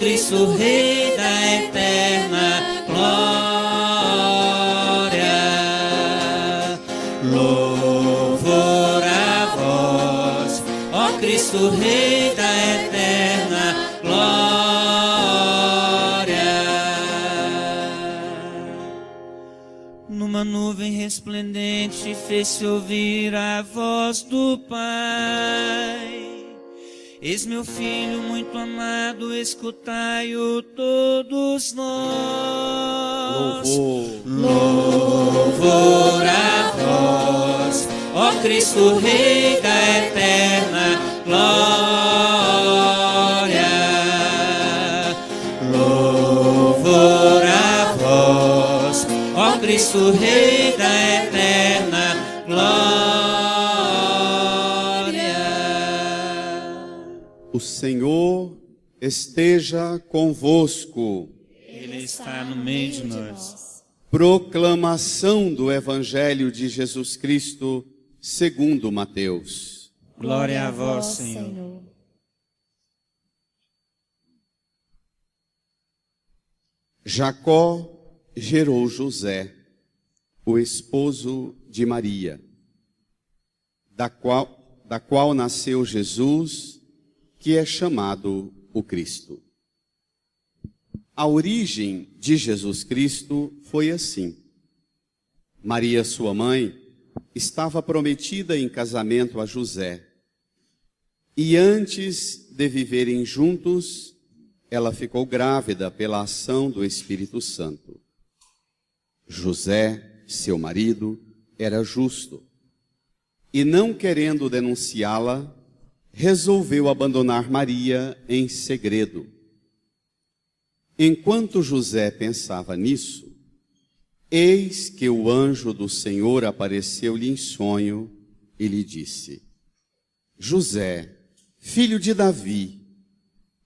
Cristo, Rei da eterna glória. Louvor a vós, ó Cristo, Rei da eterna glória. Numa nuvem resplendente fez-se ouvir a voz do Pai. Eis meu filho muito amado, escutai-o todos nós. Louvor a vós, ó Cristo, Rei da eterna glória. Louvor a vós, ó Cristo, Rei da eterna glória. O Senhor esteja convosco. Ele está no meio de nós. Proclamação do Evangelho de Jesus Cristo, segundo Mateus. Glória a vós, Senhor. Jacó gerou José, o esposo de Maria, da qual nasceu Jesus, que é chamado o Cristo. A origem de Jesus Cristo foi assim. Maria, sua mãe, estava prometida em casamento a José. E antes de viverem juntos, ela ficou grávida pela ação do Espírito Santo. José, seu marido, era justo. E não querendo denunciá-la, resolveu abandonar Maria em segredo. Enquanto José pensava nisso, eis que o anjo do Senhor apareceu-lhe em sonho e lhe disse: José, filho de Davi,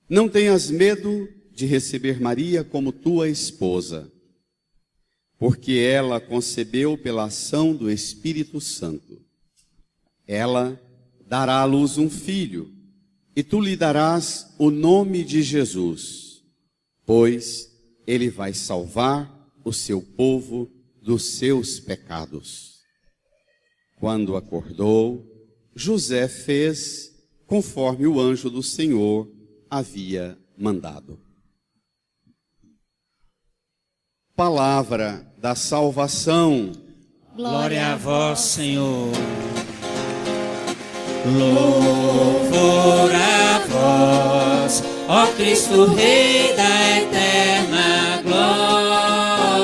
não tenhas medo de receber Maria como tua esposa, porque ela concebeu pela ação do Espírito Santo. Ela dará à luz um filho, e tu lhe darás o nome de Jesus, pois ele vai salvar o seu povo dos seus pecados. Quando acordou, José fez conforme o anjo do Senhor havia mandado. Palavra da salvação. Glória a vós, Senhor. Louvor a vós, ó Cristo, Rei da eterna glória.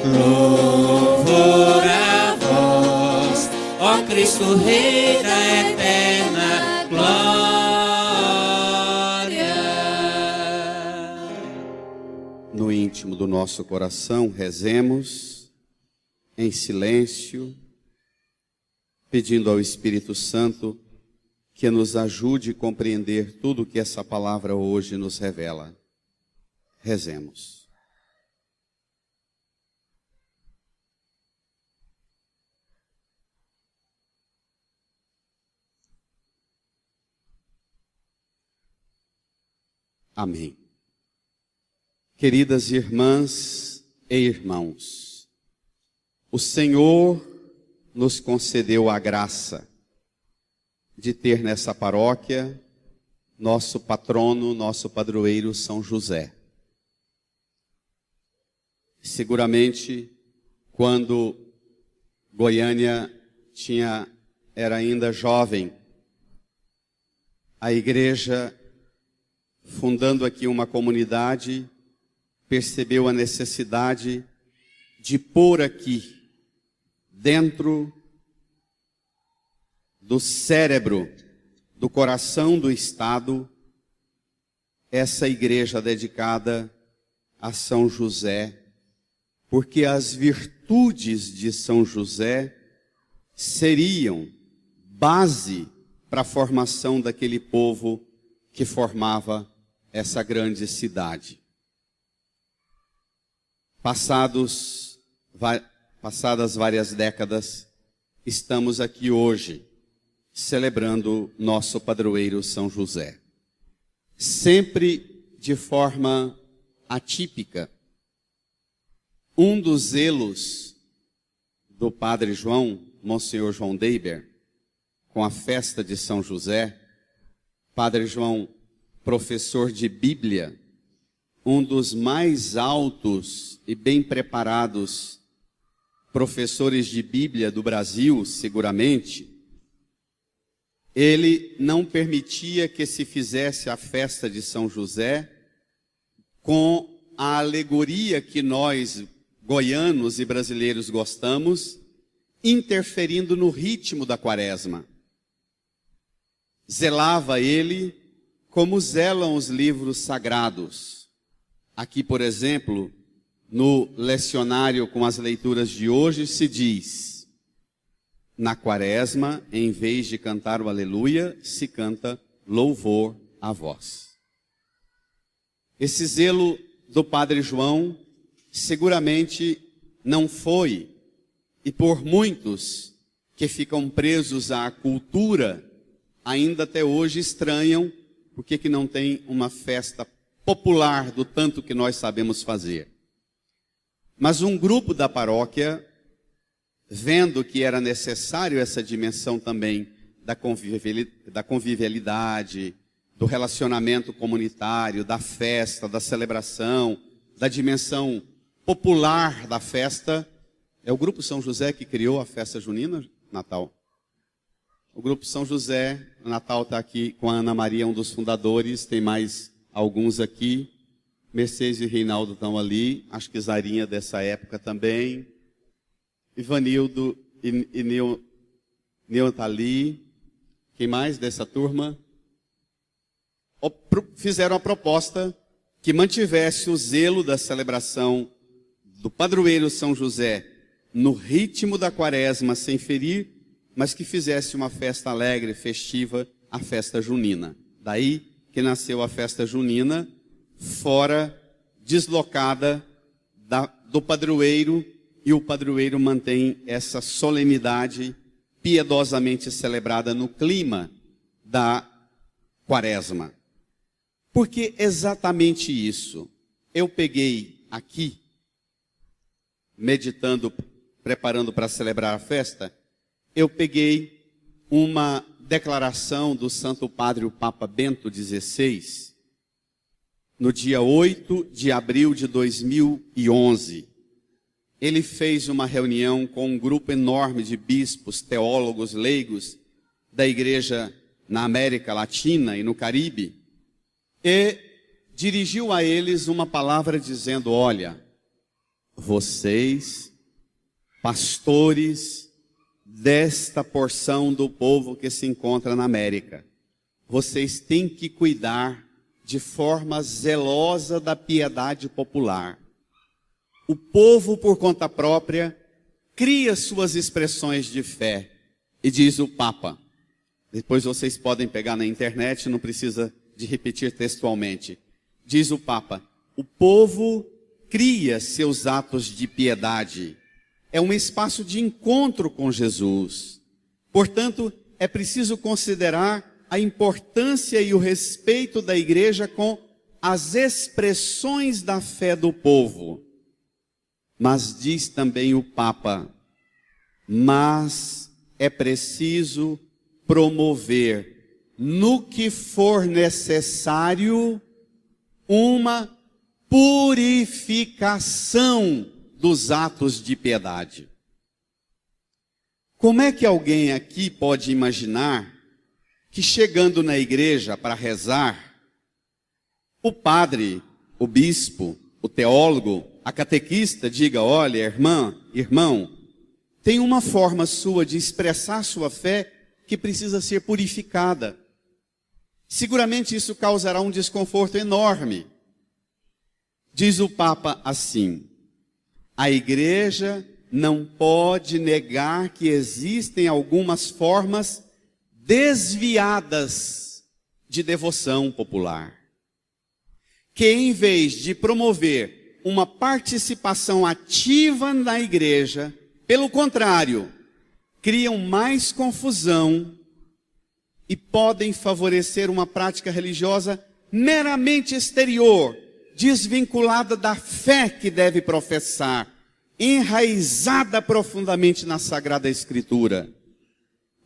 Louvor a vós, ó Cristo, Rei da eterna glória. No íntimo do nosso coração, rezemos em silêncio, pedindo ao Espírito Santo que nos ajude a compreender tudo o que essa palavra hoje nos revela. Rezemos. Amém. Queridas irmãs e irmãos, o Senhor nos concedeu a graça de ter nessa paróquia nosso patrono, nosso padroeiro São José. Seguramente, quando Goiânia era ainda jovem, a igreja, fundando aqui uma comunidade, percebeu a necessidade de pôr aqui, dentro do cérebro, do coração do Estado, essa igreja dedicada a São José, porque as virtudes de São José seriam base para a formação daquele povo que formava essa grande cidade. Passadas várias décadas, estamos aqui hoje, celebrando nosso padroeiro São José. sempre de forma atípica. Um dos zelos do Padre João, Monsenhor João Deiber, com a festa de São José, Padre João, professor de Bíblia, um dos mais altos e bem preparados professores de Bíblia do Brasil, seguramente, ele não permitia que se fizesse a festa de São José com a alegoria que nós, goianos e brasileiros, gostamos, interferindo no ritmo da quaresma. Zelava ele como zelam os livros sagrados. Aqui, por exemplo, no lecionário com as leituras de hoje, se diz: na quaresma, em vez de cantar o aleluia, se canta louvor a vós. Esse zelo do Padre João seguramente não foi, e por muitos que ficam presos à cultura, ainda até hoje estranham por que não tem uma festa popular do tanto que nós sabemos fazer. Mas um grupo da paróquia, vendo que era necessário essa dimensão também da convivialidade, do relacionamento comunitário, da festa, da celebração, da dimensão popular da festa, é o Grupo São José que criou a festa junina, Natal. O Grupo São José, Natal está aqui com a Ana Maria, um dos fundadores, tem mais alguns aqui. Mercedes e Reinaldo estão ali, acho que Zarinha dessa época também. Ivanildo e Neo está ali. Quem mais dessa turma? Fizeram a proposta que mantivesse o zelo da celebração do padroeiro São José no ritmo da quaresma, sem ferir, mas que fizesse uma festa alegre, festiva, a festa junina. Daí que nasceu a festa junina, fora, deslocada do padroeiro, e o padroeiro mantém essa solenidade piedosamente celebrada no clima da quaresma. Porque exatamente isso, eu peguei aqui, meditando, preparando para celebrar a festa, eu peguei uma declaração do Santo Padre, o Papa Bento XVI, no dia 8 de abril de 2011. Ele fez uma reunião com um grupo enorme de bispos, teólogos, leigos da igreja na América Latina e no Caribe, e dirigiu a eles uma palavra dizendo: olha, vocês, pastores desta porção do povo que se encontra na América, vocês têm que cuidar de forma zelosa da piedade popular. O povo, por conta própria, cria suas expressões de fé. E diz o Papa, depois vocês podem pegar na internet, não precisa de repetir textualmente. Diz o Papa, o povo cria seus atos de piedade. É um espaço de encontro com Jesus. Portanto, é preciso considerar a importância e o respeito da igreja com as expressões da fé do povo. Mas diz também o Papa, mas é preciso promover, no que for necessário, uma purificação dos atos de piedade. Como é que alguém aqui pode imaginar que chegando na igreja para rezar, o padre, o bispo, o teólogo, a catequista diga: olha, irmã, irmão, tem uma forma sua de expressar sua fé que precisa ser purificada. Seguramente isso causará um desconforto enorme. Diz o Papa assim: a igreja não pode negar que existem algumas formas desviadas de devoção popular, que em vez de promover uma participação ativa na igreja, pelo contrário, criam mais confusão e podem favorecer uma prática religiosa meramente exterior, desvinculada da fé que deve professar, enraizada profundamente na Sagrada Escritura.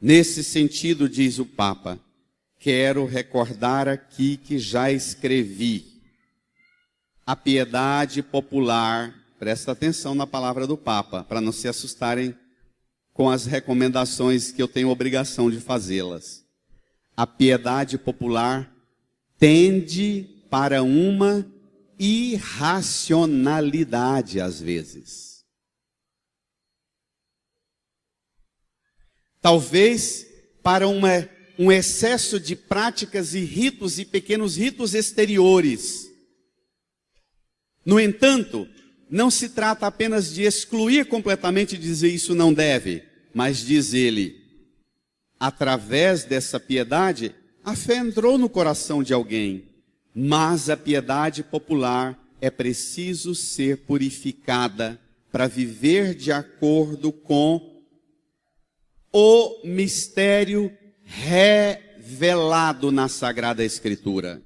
Nesse sentido, diz o Papa, quero recordar aqui que já escrevi. A piedade popular, presta atenção na palavra do Papa, para não se assustarem com as recomendações que eu tenho obrigação de fazê-las. A piedade popular tende para uma irracionalidade às vezes. Talvez para um excesso de práticas e ritos e pequenos ritos exteriores. No entanto, não se trata apenas de excluir completamente e dizer isso não deve, mas diz ele, através dessa piedade, a fé entrou no coração de alguém, mas a piedade popular é preciso ser purificada para viver de acordo com o mistério revelado na Sagrada Escritura.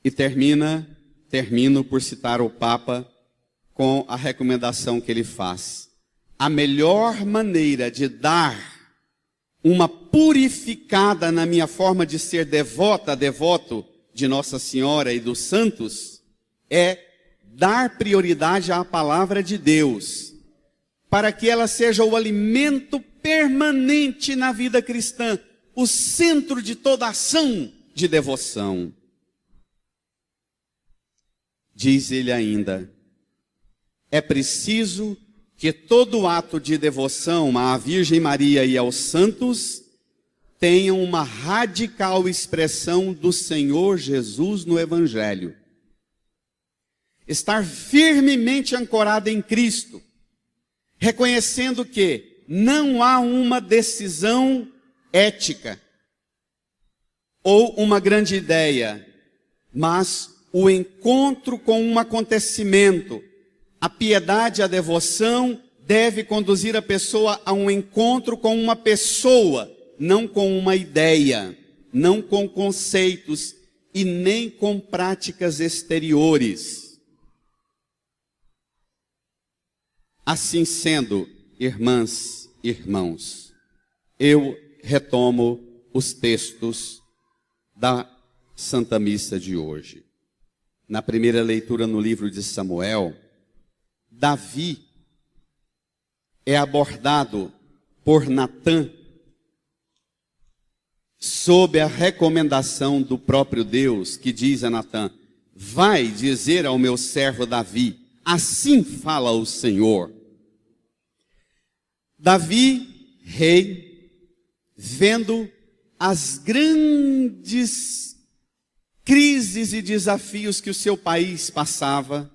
E termino por citar o Papa com a recomendação que ele faz. A melhor maneira de dar uma purificada na minha forma de ser devoto de Nossa Senhora e dos santos, é dar prioridade à palavra de Deus, para que ela seja o alimento permanente na vida cristã, o centro de toda ação de devoção. Diz ele ainda, é preciso que todo ato de devoção à Virgem Maria e aos santos tenha uma radical expressão do Senhor Jesus no Evangelho. Estar firmemente ancorado em Cristo, reconhecendo que não há uma decisão ética ou uma grande ideia, mas o encontro com um acontecimento. A piedade, a devoção deve conduzir a pessoa a um encontro com uma pessoa, não com uma ideia, não com conceitos e nem com práticas exteriores. Assim sendo, irmãs, irmãos, eu retomo os textos da Santa Missa de hoje. Na primeira leitura no livro de Samuel, Davi é abordado por Natã sob a recomendação do próprio Deus, que diz a Natã, vai dizer ao meu servo Davi, assim fala o Senhor. Davi, rei, vendo as grandes crises e desafios que o seu país passava,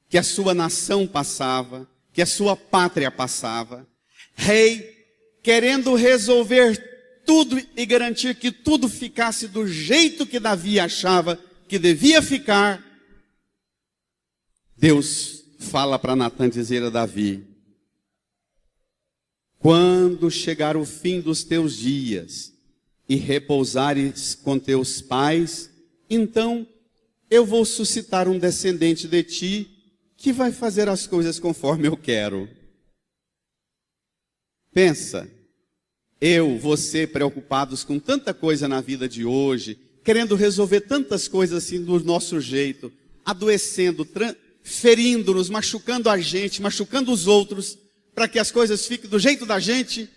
que a sua nação passava, que a sua pátria passava, rei, querendo resolver tudo e garantir que tudo ficasse do jeito que Davi achava que devia ficar, Deus fala para Natã dizer a Davi, quando chegar o fim dos teus dias e repousares com teus pais, então eu vou suscitar um descendente de ti que vai fazer as coisas conforme eu quero. Pensa, você preocupados com tanta coisa na vida de hoje, querendo resolver tantas coisas assim do nosso jeito, adoecendo, ferindo-nos, machucando a gente, machucando os outros, para que as coisas fiquem do jeito da gente,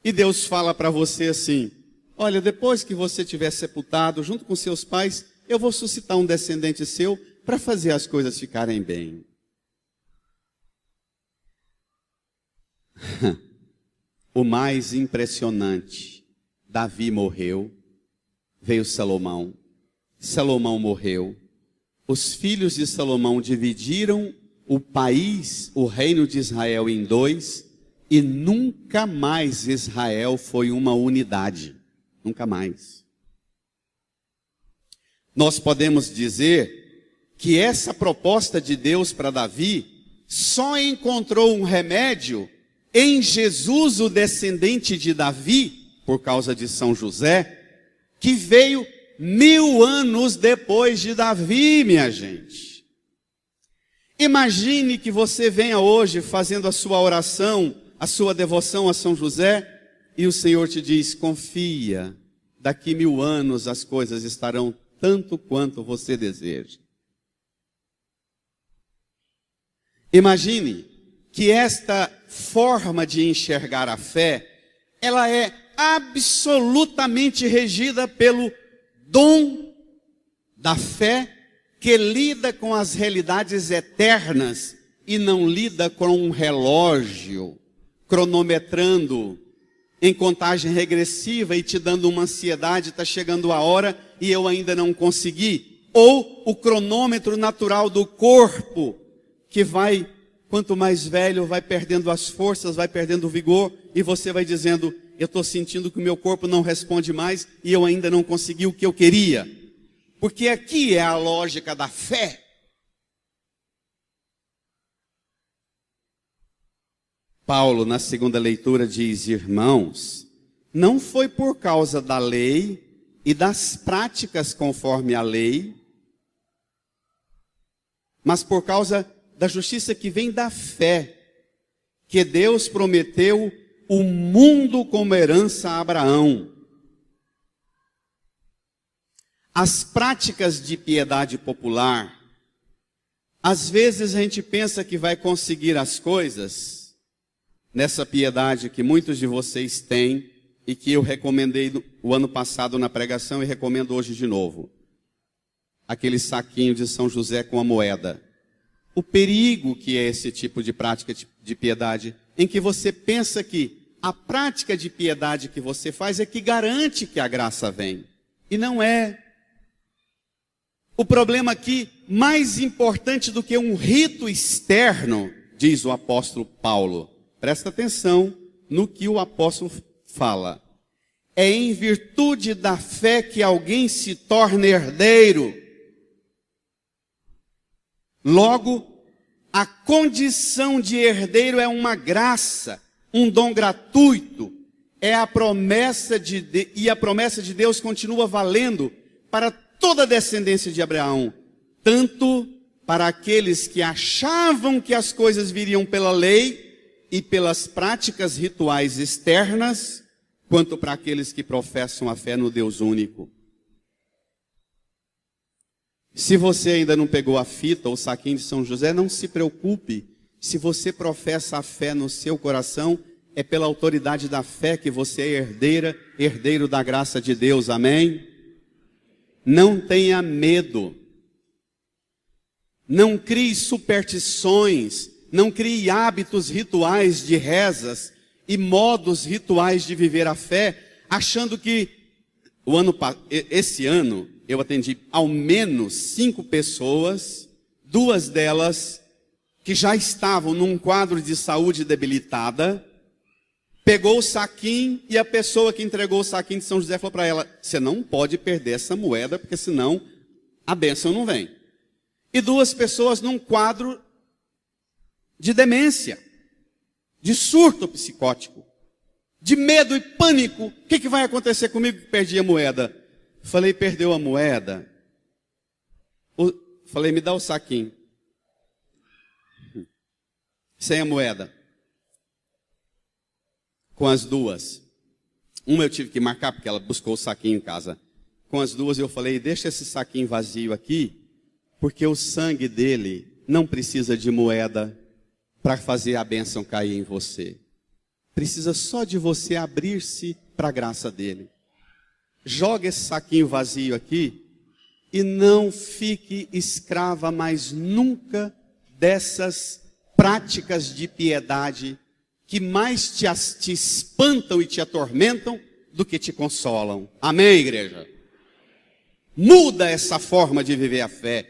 e Deus fala para você assim, olha, depois que você tiver sepultado junto com seus pais, eu vou suscitar um descendente seu para fazer as coisas ficarem bem. O mais impressionante, Davi morreu, veio Salomão, Salomão morreu, os filhos de Salomão dividiram o país, o reino de Israel em dois, e nunca mais Israel foi uma unidade, nunca mais. Nós podemos dizer que essa proposta de Deus para Davi só encontrou um remédio em Jesus, o descendente de Davi, por causa de São José, que veio 1000 anos depois de Davi, minha gente. Imagine que você venha hoje fazendo a sua oração, a sua devoção a São José, e o Senhor te diz: confia, daqui 1000 anos as coisas estarão tanto quanto você deseja. Imagine que esta forma de enxergar a fé, ela é absolutamente regida pelo dom da fé, que lida com as realidades eternas e não lida com um relógio cronometrando em contagem regressiva e te dando uma ansiedade: está chegando a hora e eu ainda não consegui. Ou o cronômetro natural do corpo, que vai, quanto mais velho, vai perdendo as forças, vai perdendo o vigor, e você vai dizendo: eu estou sentindo que o meu corpo não responde mais e eu ainda não consegui o que eu queria. Porque aqui é a lógica da fé. Paulo, na segunda leitura, diz: irmãos, não foi por causa da lei e das práticas conforme a lei, mas por causa da justiça que vem da fé, que Deus prometeu o mundo como herança a Abraão. As práticas de piedade popular, às vezes a gente pensa que vai conseguir as coisas nessa piedade que muitos de vocês têm e que eu recomendei o ano passado na pregação e recomendo hoje de novo. Aquele saquinho de São José com a moeda. O perigo que é esse tipo de prática de piedade, em que você pensa que a prática de piedade que você faz é que garante que a graça vem. E não é. O problema aqui, mais importante do que um rito externo, diz o apóstolo Paulo, presta atenção no que o apóstolo fala, é em virtude da fé que alguém se torna herdeiro. Logo, a condição de herdeiro é uma graça, um dom gratuito, é a promessa e a promessa de Deus continua valendo para toda a descendência de Abraão, tanto para aqueles que achavam que as coisas viriam pela lei e pelas práticas rituais externas, quanto para aqueles que professam a fé no Deus único. Se você ainda não pegou a fita ou o saquinho de São José, não se preocupe. Se você professa a fé no seu coração, é pela autoridade da fé que você é herdeiro da graça de Deus, amém? Não tenha medo. Não crie superstições, não crie hábitos rituais de rezas e modos rituais de viver a fé, achando que esse ano eu atendi ao menos 5 pessoas, 2 delas que já estavam num quadro de saúde debilitada, pegou o saquinho e a pessoa que entregou o saquinho de São José falou para ela: você não pode perder essa moeda, porque senão a bênção não vem. E 2 pessoas num quadro de demência, de surto psicótico, de medo e pânico. O que vai acontecer comigo que perdi a moeda? Falei: perdeu a moeda? Falei: me dá o saquinho. Sem a moeda. Com as 2. Uma eu tive que marcar porque ela buscou o saquinho em casa. Com as 2 eu falei: deixa esse saquinho vazio aqui, porque o sangue dele não precisa de moeda para fazer a bênção cair em você. Precisa só de você abrir-se para a graça dele. Joga esse saquinho vazio aqui e não fique escrava mais nunca dessas práticas de piedade que mais te espantam e te atormentam do que te consolam. Amém, igreja? Muda essa forma de viver a fé.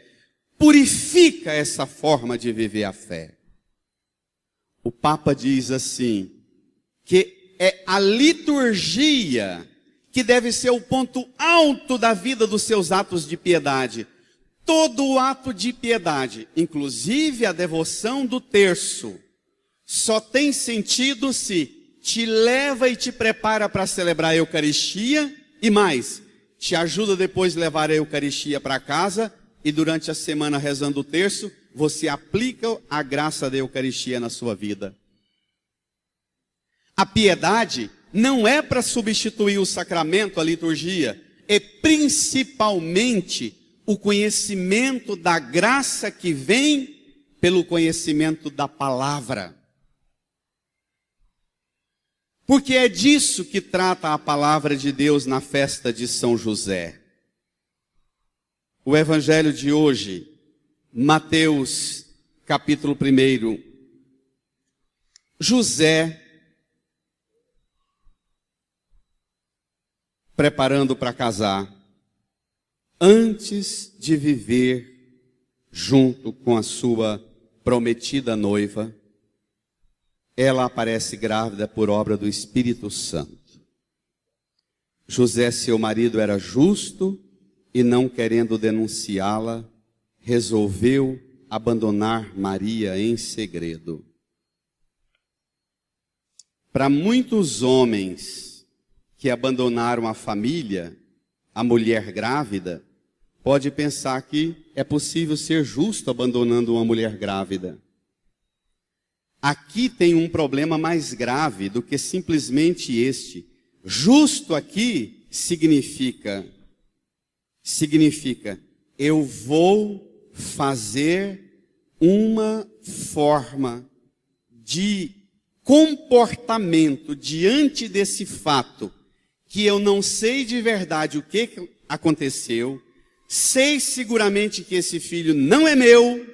Purifica essa forma de viver a fé. O Papa diz assim, que é a liturgia que deve ser o ponto alto da vida dos seus atos de piedade. Todo ato de piedade, inclusive a devoção do terço, só tem sentido se te leva e te prepara para celebrar a Eucaristia e mais, te ajuda depois a levar a Eucaristia para casa e durante a semana rezando o terço, você aplica a graça da Eucaristia na sua vida. A piedade não é para substituir o sacramento, a liturgia, é principalmente o conhecimento da graça que vem pelo conhecimento da palavra. Porque é disso que trata a palavra de Deus na festa de São José. O evangelho de hoje, Mateus, capítulo 1. José, preparando para casar, antes de viver junto com a sua prometida noiva, ela aparece grávida por obra do Espírito Santo. José, seu marido, era justo e, não querendo denunciá-la, resolveu abandonar Maria em segredo. Para muitos homens que abandonaram a família, a mulher grávida, pode pensar que é possível ser justo abandonando uma mulher grávida. Aqui tem um problema mais grave do que simplesmente este. Justo aqui significa eu vou fazer uma forma de comportamento diante desse fato, que eu não sei de verdade o que aconteceu, sei seguramente que esse filho não é meu,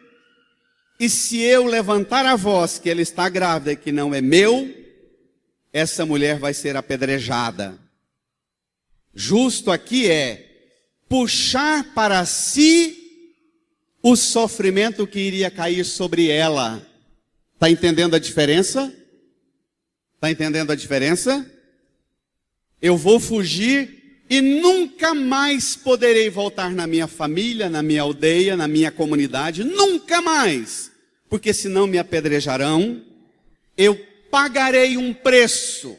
e se eu levantar a voz que ela está grávida e que não é meu, essa mulher vai ser apedrejada. Justo aqui é puxar para si o sofrimento que iria cair sobre ela. Está entendendo a diferença? Está entendendo a diferença? Eu vou fugir e nunca mais poderei voltar na minha família, na minha aldeia, na minha comunidade, nunca mais. Porque senão me apedrejarão, eu pagarei um preço.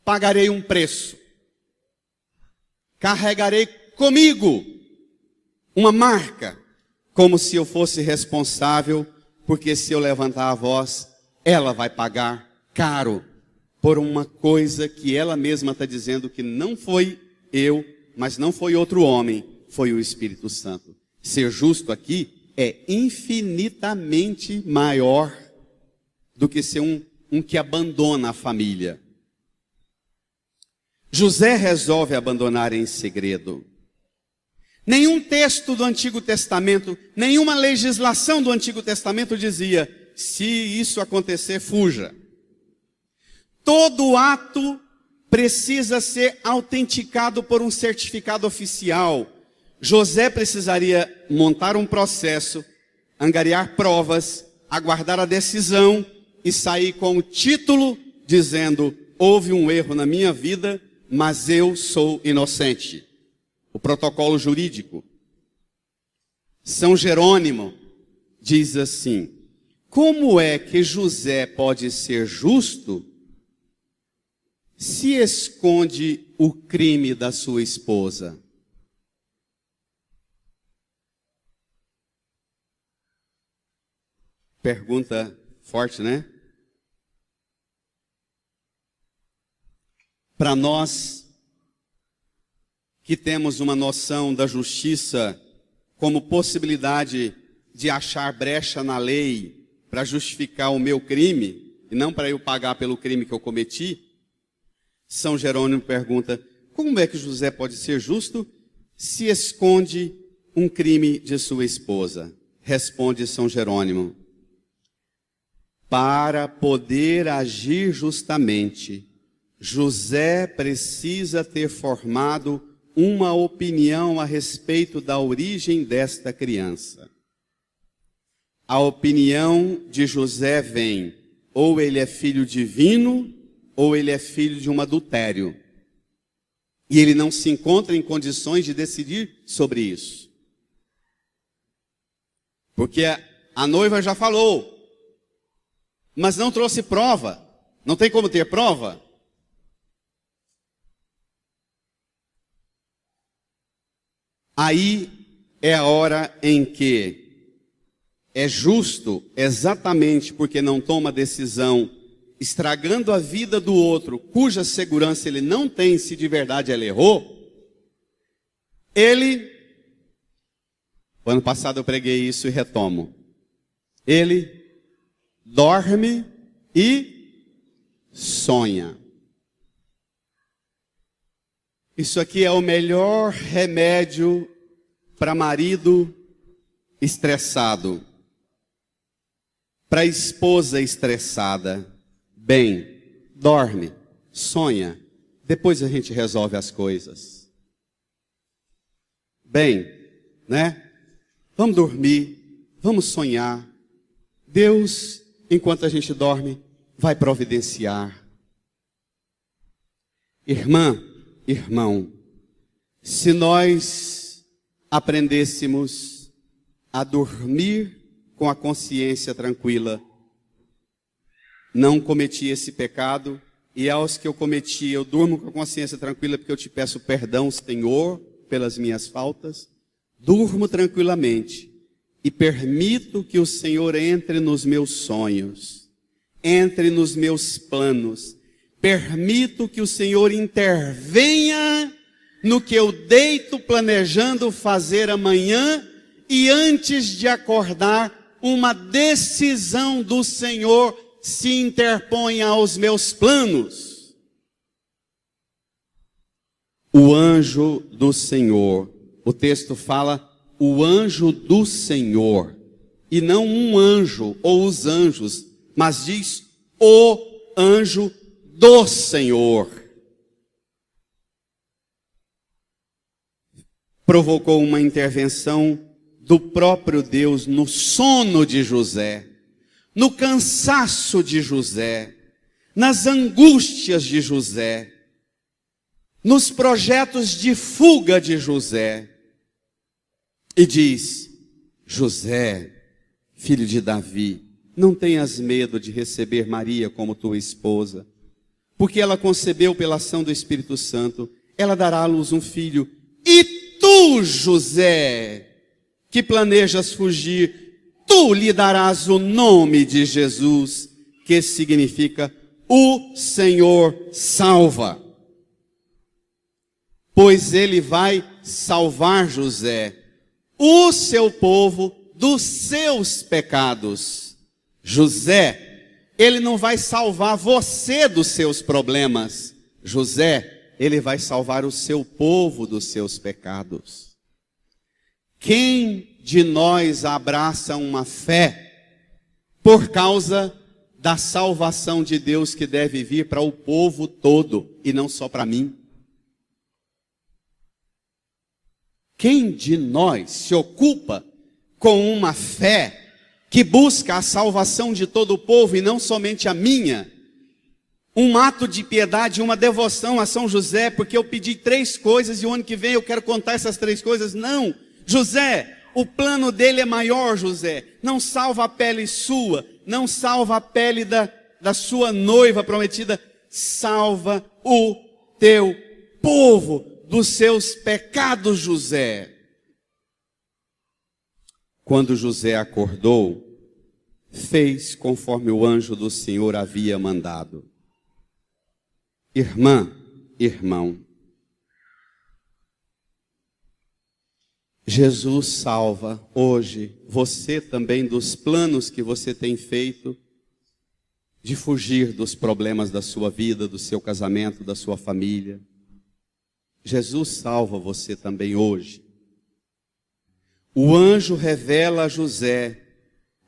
Pagarei um preço. Carregarei comigo uma marca, como se eu fosse responsável, porque se eu levantar a voz, ela vai pagar caro por uma coisa que ela mesma está dizendo que não foi eu, mas não foi outro homem, foi o Espírito Santo. Ser justo aqui é infinitamente maior do que ser um que abandona a família. José resolve abandonar em segredo. Nenhum texto do Antigo Testamento, nenhuma legislação do Antigo Testamento dizia, se isso acontecer, fuja. Todo ato precisa ser autenticado por um certificado oficial. José precisaria montar um processo, angariar provas, aguardar a decisão e sair com o título dizendo, houve um erro na minha vida, mas eu sou inocente. O protocolo jurídico. São Jerônimo diz assim, como é que José pode ser justo se esconde o crime da sua esposa? Pergunta forte, né? Para nós que temos uma noção da justiça como possibilidade de achar brecha na lei para justificar o meu crime, e não para eu pagar pelo crime que eu cometi, São Jerônimo pergunta, como é que José pode ser justo se esconde um crime de sua esposa? Responde São Jerônimo, para poder agir justamente, José precisa ter formado uma opinião a respeito da origem desta criança. A opinião de José vem, ou ele é filho divino, ou ele é filho de um adultério. E ele não se encontra em condições de decidir sobre isso. Porque a noiva já falou, mas não trouxe prova. Não tem como ter prova. Aí é a hora em que é justo, exatamente porque não toma decisão, estragando a vida do outro, cuja segurança ele não tem se de verdade ela errou, o ano passado eu preguei isso e retomo, ele dorme e sonha. Isso aqui é o melhor remédio para marido estressado, para esposa estressada. Bem, dorme, sonha, depois a gente resolve as coisas. Bem, né? Vamos dormir, vamos sonhar. Deus, enquanto a gente dorme, vai providenciar. Irmã, irmão, se nós aprendêssemos a dormir com a consciência tranquila, não cometi esse pecado, e aos que eu cometi, eu durmo com a consciência tranquila, porque eu te peço perdão, Senhor, pelas minhas faltas, durmo tranquilamente, e permito que o Senhor entre nos meus sonhos, entre nos meus planos, permito que o Senhor intervenha no que eu deito planejando fazer amanhã, e antes de acordar, uma decisão do Senhor se interpõe aos meus planos. O anjo do Senhor, o texto fala o anjo do Senhor, e não um anjo ou os anjos, mas diz o anjo do Senhor. Provocou uma intervenção do próprio Deus no sono de José, no cansaço de José, nas angústias de José, nos projetos de fuga de José. E diz: José, filho de Davi, não tenhas medo de receber Maria como tua esposa, porque ela concebeu pela ação do Espírito Santo, ela dará à luz um filho, e tu, José, que planejas fugir, tu lhe darás o nome de Jesus, que significa o Senhor salva. Pois ele vai salvar José, o seu povo, dos seus pecados. José, ele não vai salvar você dos seus problemas. José, ele vai salvar o seu povo dos seus pecados. Quem de nós abraça uma fé por causa da salvação de Deus que deve vir para o povo todo e não só para mim? Quem de nós se ocupa com uma fé que busca a salvação de todo o povo e não somente a minha? Um ato de piedade, uma devoção a São José, porque eu pedi 3 coisas e o ano que vem eu quero contar essas 3 coisas. Não, José, o plano dele é maior, José. Não salva a pele sua, não salva a pele da sua noiva prometida, salva o teu povo dos seus pecados, José. Quando José acordou, fez conforme o anjo do Senhor havia mandado. Irmã, irmão, Jesus salva hoje você também dos planos que você tem feito de fugir dos problemas da sua vida, do seu casamento, da sua família. Jesus salva você também hoje. O anjo revela a José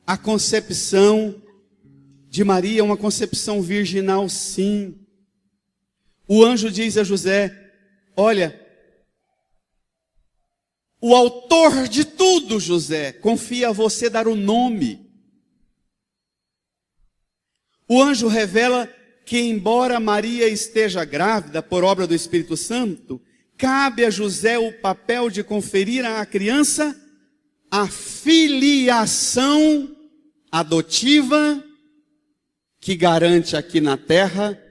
a concepção de Maria, uma concepção virginal, sim. O anjo diz a José: olha, o autor de tudo, José, confia a você dar o nome. O anjo revela que, embora Maria esteja grávida por obra do Espírito Santo, cabe a José o papel de conferir à criança a filiação adotiva que garante aqui na terra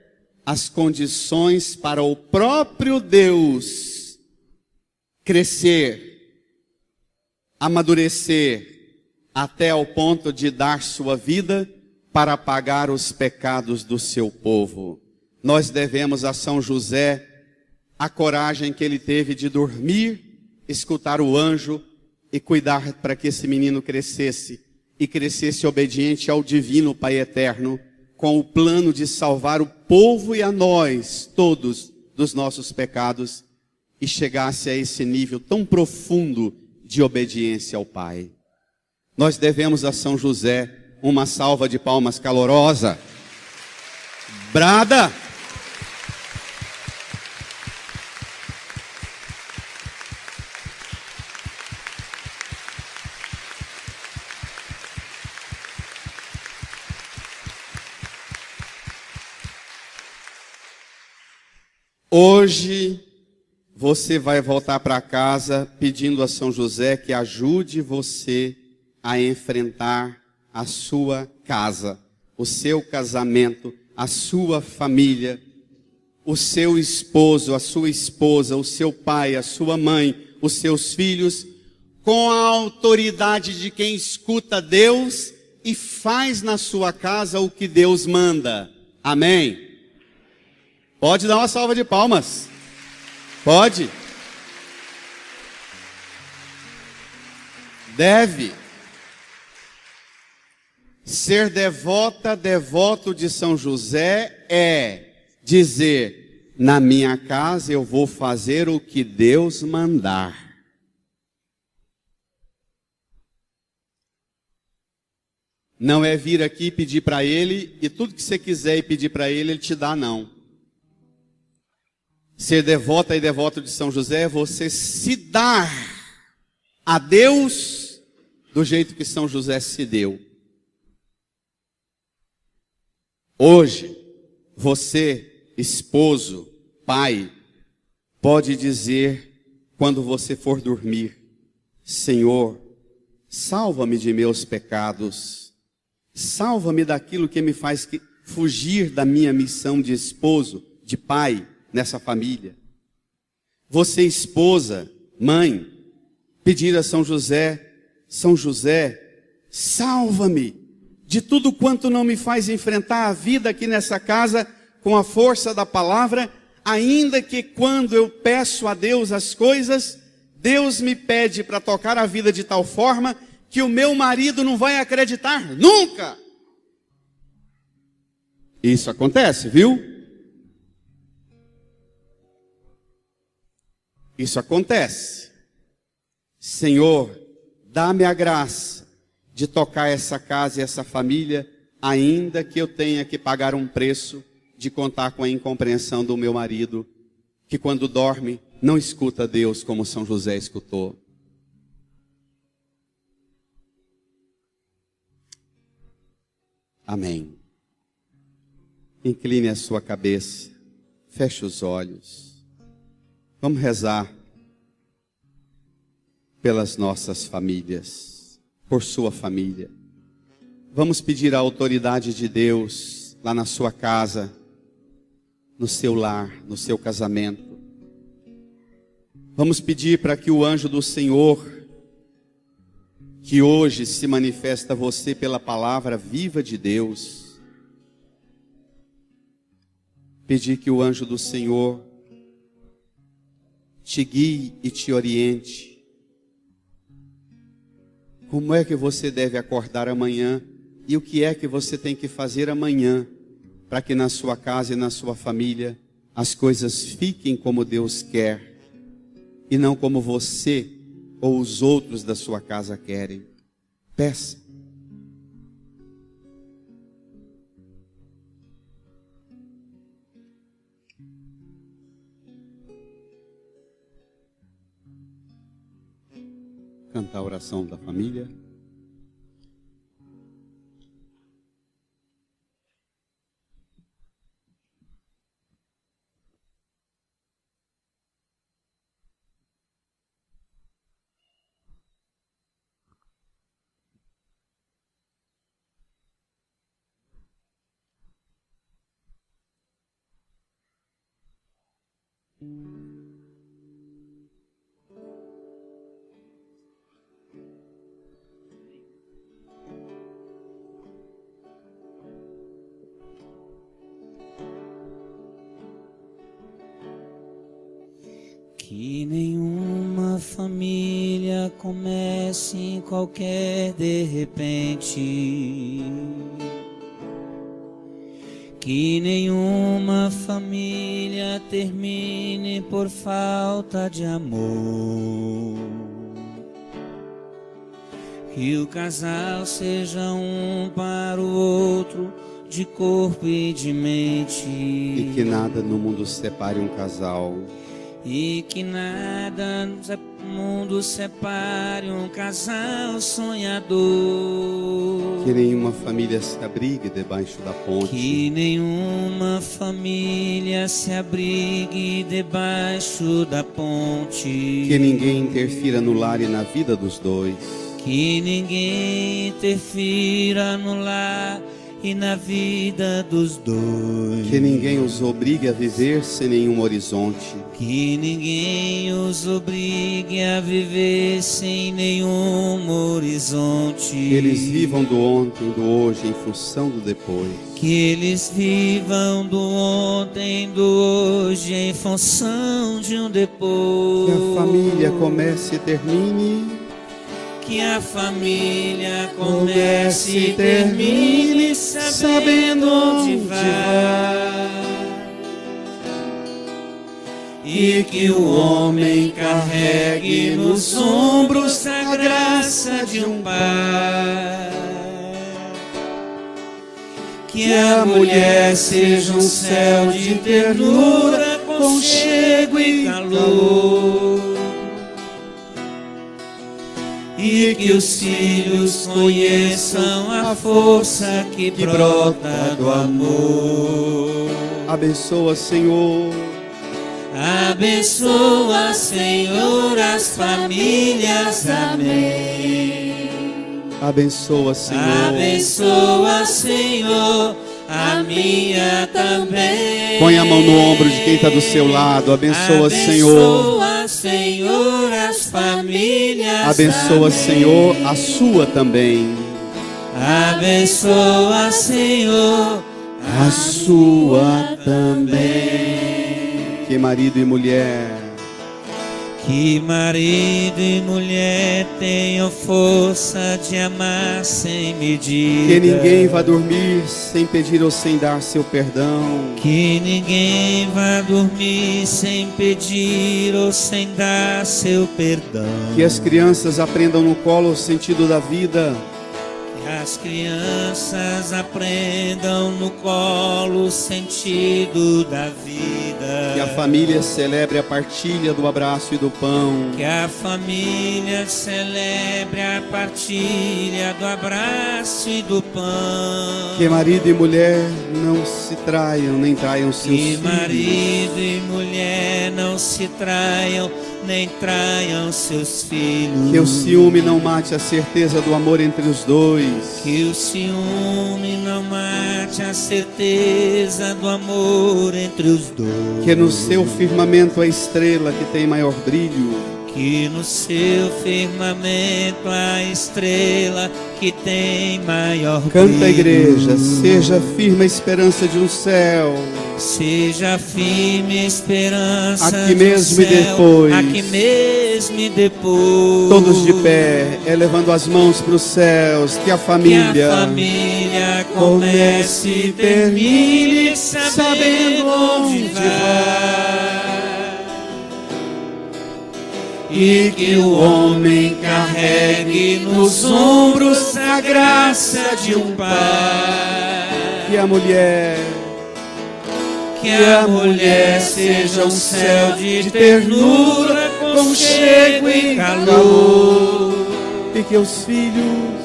as condições para o próprio Deus crescer, amadurecer até ao ponto de dar sua vida para pagar os pecados do seu povo. Nós devemos a São José a coragem que ele teve de dormir, escutar o anjo e cuidar para que esse menino crescesse e crescesse obediente ao divino Pai Eterno, com o plano de salvar o povo e a nós todos dos nossos pecados e chegasse a esse nível tão profundo de obediência ao Pai. Nós devemos a São José uma salva de palmas calorosa. Brada! Hoje você vai voltar para casa pedindo a São José que ajude você a enfrentar a sua casa, o seu casamento, a sua família, o seu esposo, a sua esposa, o seu pai, a sua mãe, os seus filhos, com a autoridade de quem escuta Deus e faz na sua casa o que Deus manda. Amém? Pode dar uma salva de palmas. Pode. Deve. Ser devota, devoto de São José é dizer: na minha casa eu vou fazer o que Deus mandar. Não é vir aqui pedir para Ele e tudo que você quiser e pedir para Ele, Ele te dá, não. Ser devota e devoto de São José é você se dar a Deus do jeito que São José se deu. Hoje, você, esposo, pai, pode dizer quando você for dormir: Senhor, salva-me de meus pecados, salva-me daquilo que me faz fugir da minha missão de esposo, de pai, nessa família. Você, esposa, mãe, pedir a São José: São José, salva-me de tudo quanto não me faz enfrentar a vida aqui nessa casa com a força da palavra, ainda que quando eu peço a Deus as coisas, Deus me pede para tocar a vida de tal forma que o meu marido não vai acreditar nunca. Isso acontece, viu? Isso acontece. Senhor, dá-me a graça de tocar essa casa e essa família, ainda que eu tenha que pagar um preço de contar com a incompreensão do meu marido, que quando dorme não escuta Deus como São José escutou. Amém. Incline a sua cabeça, feche os olhos. Vamos rezar pelas nossas famílias, por sua família. Vamos pedir a autoridade de Deus lá na sua casa, no seu lar, no seu casamento. Vamos pedir para que o anjo do Senhor, que hoje se manifesta a você pela palavra viva de Deus, pedir que o anjo do Senhor te guie e te oriente. Como é que você deve acordar amanhã e o que é que você tem que fazer amanhã para que na sua casa e na sua família as coisas fiquem como Deus quer e não como você ou os outros da sua casa querem. Peça. Cantar a oração da família. Que nenhuma família comece em qualquer de repente. Que nenhuma família termine por falta de amor. Que o casal seja um para o outro, de corpo e de mente. E que nada no mundo separe um casal. E que nada no mundo separe um casal sonhador. Que nenhuma família se abrigue debaixo da ponte. Que nenhuma família se abrigue debaixo da ponte. Que ninguém interfira no lar e na vida dos dois. Que ninguém interfira no lar e na vida dos dois. Que ninguém os obrigue a viver sem nenhum horizonte. Que ninguém os obrigue a viver sem nenhum horizonte. Que eles vivam do ontem, do hoje, em função do depois. Que eles vivam do ontem, do hoje, em função de um depois. Que a família comece e termine. Que a família comece e termine sabendo onde vai. E que o homem carregue nos ombros a graça de um pai. Que a mulher seja um céu de ternura, conchego e calor. E que os filhos conheçam a força que brota do amor. Abençoa, Senhor. Abençoa, Senhor, as famílias. Amém. Abençoa, Senhor. Abençoa, Senhor, a minha também. Põe a mão no ombro de quem está do seu lado. Abençoa, Senhor. Abençoa, Senhor, as famílias. Abençoa, Senhor, a sua também. Abençoa, Senhor, A sua também. Que marido e mulher. Que marido e mulher tenham força de amar sem medida. Que ninguém vá dormir sem pedir ou sem dar seu perdão. Que ninguém vá dormir sem pedir ou sem dar seu perdão. Que as crianças aprendam no colo o sentido da vida. Que as crianças aprendam no colo o sentido da vida. Que a família celebre a partilha do abraço e do pão. Que a família celebre a partilha do abraço e do pão. Que marido e mulher não se traiam, nem traiam seus Que filhos. marido e mulher não se traiam, nem traiam seus filhos. Que o ciúme não mate a certeza do amor entre os dois. Que o ciúme não mate a certeza do amor entre os dois. Que no seu firmamento a estrela que tem maior brilho. Que no seu firmamento a estrela que tem maior brilho. Canta, igreja, seja firme a esperança de um céu. Seja firme a esperança Aqui mesmo e depois. Aqui mesmo e depois. Todos de pé, elevando as mãos para os céus. Que a família, que a família comece e termine sabendo onde vai. E que o homem carregue nos ombros a graça de um pai. que a mulher Que a mulher seja um céu de ternura, conchego e calor. e que os filhos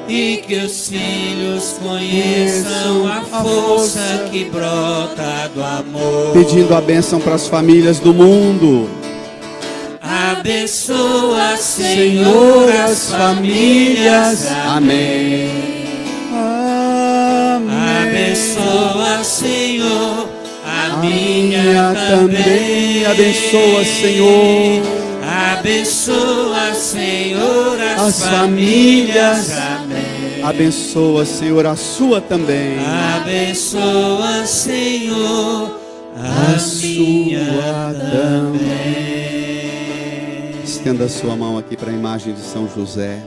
E que os filhos conheçam a força que brota do amor. pedindo a bênção para as famílias do mundo. Abençoa, Senhor, as famílias. Amém. Abençoa, Senhor, a minha também. também. Abençoa, Senhor. Abençoa, Senhor, As famílias. Amém. Abençoa, Senhor, a sua também. Abençoa, Senhor, a A minha sua também. Estenda a sua mão aqui para a imagem de São José.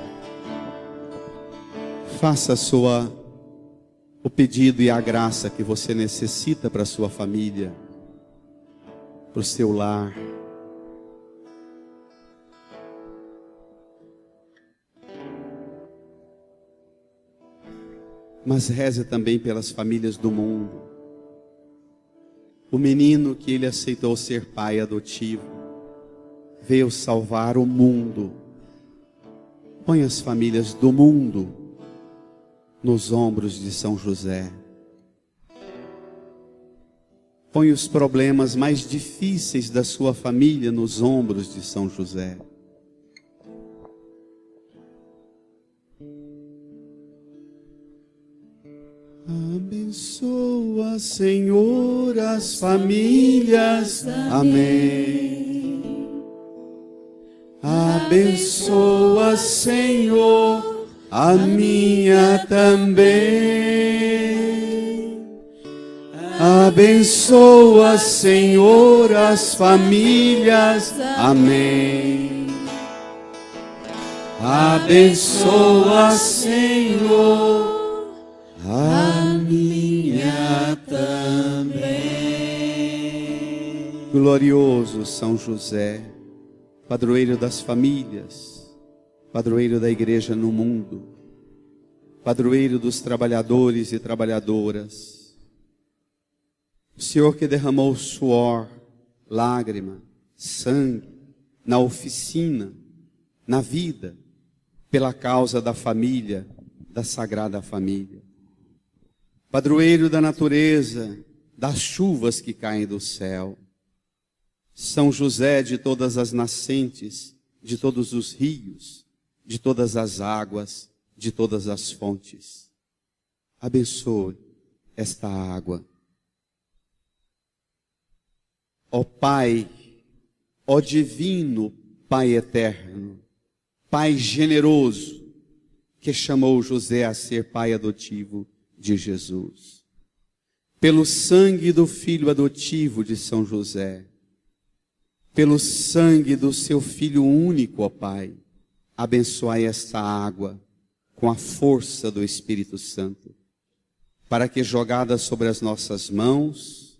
Faça o pedido e a graça que você necessita para a sua família, para o seu lar. Mas reze também pelas famílias do mundo. O menino que ele aceitou ser pai adotivo veio salvar o mundo. Põe as famílias do mundo nos ombros de São José. Põe os problemas mais difíceis da sua família nos ombros de São José. Abençoa, Senhor, as famílias. Amém. Abençoa, Senhor, a minha também. Abençoa, Senhor, as famílias. Amém. Abençoa, Senhor, a minha também. Glorioso São José, padroeiro das famílias, padroeiro da igreja no mundo, padroeiro dos trabalhadores e trabalhadoras. O Senhor que derramou suor, lágrima, sangue, na oficina, na vida, pela causa da família, da Sagrada Família. Padroeiro da natureza, das chuvas que caem do céu. São José de todas as nascentes, de todos os rios, de todas as águas, de todas as fontes. Abençoe esta água. Ó Pai, ó divino Pai eterno, Pai generoso, que chamou José a ser pai adotivo de Jesus. Pelo sangue do filho adotivo de São José, pelo sangue do seu Filho único, ó Pai, abençoai esta água com a força do Espírito Santo, para que jogada sobre as nossas mãos,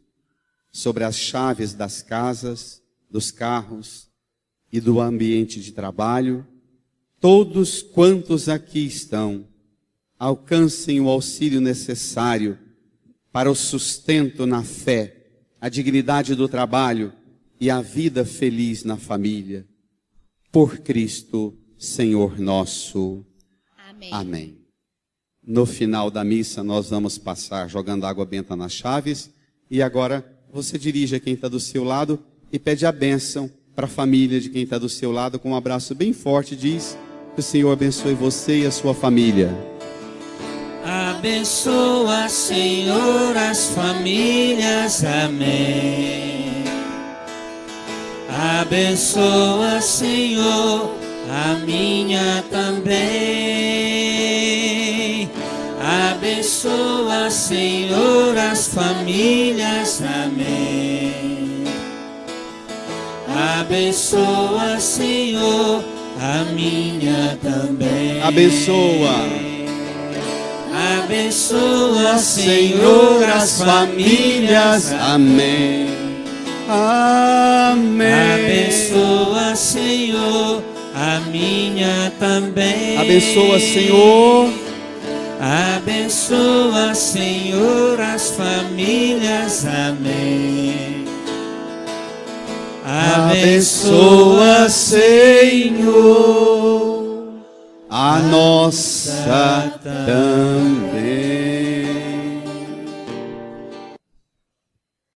sobre as chaves das casas, dos carros e do ambiente de trabalho, todos quantos aqui estão, alcancem o auxílio necessário para o sustento na fé, a dignidade do trabalho e a vida feliz na família. Por Cristo, Senhor nosso. Amém. Amém. No final da missa, nós vamos passar jogando água benta nas chaves. E agora, você dirige a quem está do seu lado e pede a bênção para a família de quem está do seu lado, com um abraço bem forte. Diz que o Senhor abençoe você e a sua família. Abençoa, Senhor, as famílias. Amém. Abençoa, Senhor, a minha também. Abençoa, Senhor, as famílias. Amém. Abençoa, Senhor, a minha também. Abençoa. Abençoa, Senhor, as famílias. Amém. Amém. Abençoa, Senhor, a minha também. Abençoa, Senhor. Abençoa, Senhor, as famílias. Amém. Abençoa, Senhor, a nossa também.